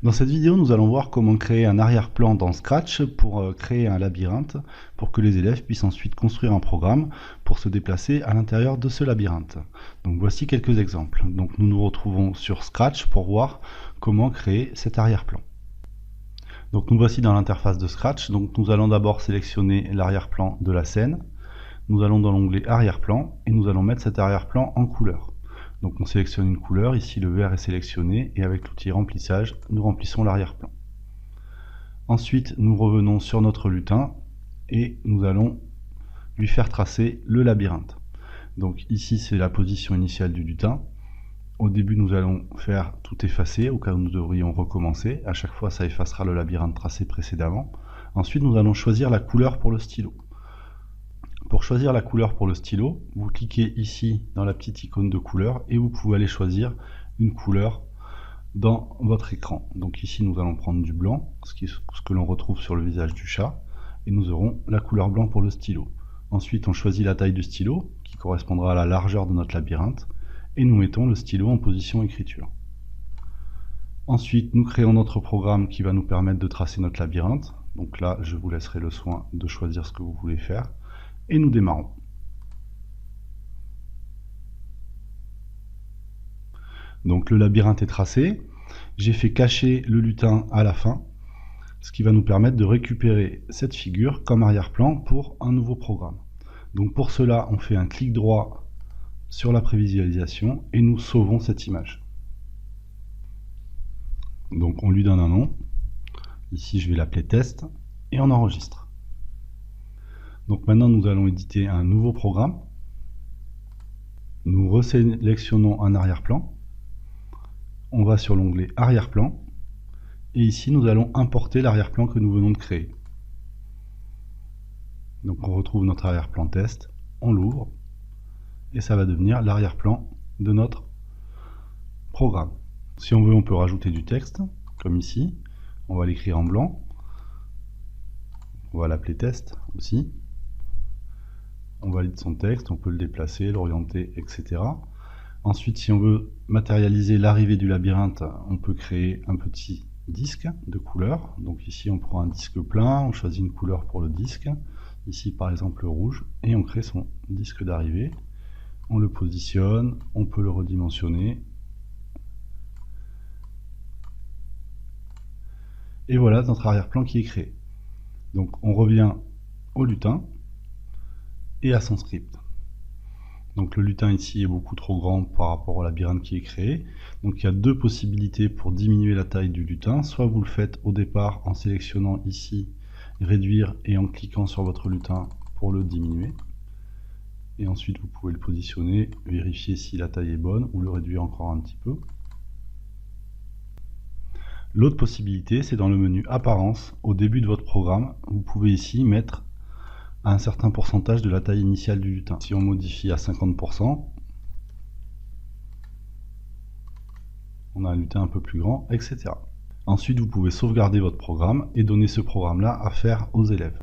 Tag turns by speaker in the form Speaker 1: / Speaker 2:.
Speaker 1: Dans cette vidéo, nous allons voir comment créer un arrière-plan dans Scratch pour créer un labyrinthe pour que les élèves puissent ensuite construire un programme pour se déplacer à l'intérieur de ce labyrinthe. Donc voici quelques exemples. Donc nous nous retrouvons sur Scratch pour voir comment créer cet arrière-plan. Donc nous voici dans l'interface de Scratch. Donc nous allons d'abord sélectionner l'arrière-plan de la scène. Nous allons dans l'onglet arrière-plan et nous allons mettre cet arrière-plan en couleur. Donc on sélectionne une couleur, ici le vert est sélectionné, et avec l'outil remplissage, nous remplissons l'arrière-plan. Ensuite, nous revenons sur notre lutin, et nous allons lui faire tracer le labyrinthe. Donc ici c'est la position initiale du lutin. Au début nous allons faire tout effacer, au cas où nous devrions recommencer. À chaque fois ça effacera le labyrinthe tracé précédemment. Ensuite nous allons choisir la couleur pour le stylo. Pour choisir la couleur pour le stylo, vous cliquez ici dans la petite icône de couleur et vous pouvez aller choisir une couleur dans votre écran. Donc ici nous allons prendre du blanc, ce que l'on retrouve sur le visage du chat, et nous aurons la couleur blanc pour le stylo. Ensuite on choisit la taille du stylo, qui correspondra à la largeur de notre labyrinthe, et nous mettons le stylo en position écriture. Ensuite nous créons notre programme qui va nous permettre de tracer notre labyrinthe. Donc là je vous laisserai le soin de choisir ce que vous voulez faire. Et nous démarrons. Donc le labyrinthe est tracé. J'ai fait cacher le lutin à la fin, ce qui va nous permettre de récupérer cette figure comme arrière-plan pour un nouveau programme. Donc pour cela, on fait un clic droit sur la prévisualisation et nous sauvons cette image. Donc on lui donne un nom. Ici je vais l'appeler test et on enregistre. Donc maintenant nous allons éditer un nouveau programme. Nous resélectionnons un arrière-plan. On va sur l'onglet arrière-plan. Et ici nous allons importer l'arrière-plan que nous venons de créer. Donc on retrouve notre arrière-plan test, on l'ouvre et ça va devenir l'arrière-plan de notre programme. Si on veut, on peut rajouter du texte, comme ici. On va l'écrire en blanc. On va l'appeler test aussi. On valide son texte, on peut le déplacer, l'orienter, etc. Ensuite, si on veut matérialiser l'arrivée du labyrinthe, on peut créer un petit disque de couleur. Donc ici, on prend un disque plein, on choisit une couleur pour le disque. Ici, par exemple, le rouge, et on crée son disque d'arrivée. On le positionne, on peut le redimensionner. Et voilà notre arrière-plan qui est créé. Donc on revient au lutin et à son script. Donc le lutin ici est beaucoup trop grand par rapport au labyrinthe qui est créé. Donc il y a deux possibilités pour diminuer la taille du lutin. Soit vous le faites au départ en sélectionnant ici réduire et en cliquant sur votre lutin pour le diminuer. Et ensuite vous pouvez le positionner, vérifier si la taille est bonne ou le réduire encore un petit peu. L'autre possibilité, c'est dans le menu apparence au début de votre programme. Vous pouvez ici mettre un certain pourcentage de la taille initiale du lutin. Si on modifie à 50%, on a un lutin un peu plus grand, etc. Ensuite, vous pouvez sauvegarder votre programme et donner ce programme-là à faire aux élèves.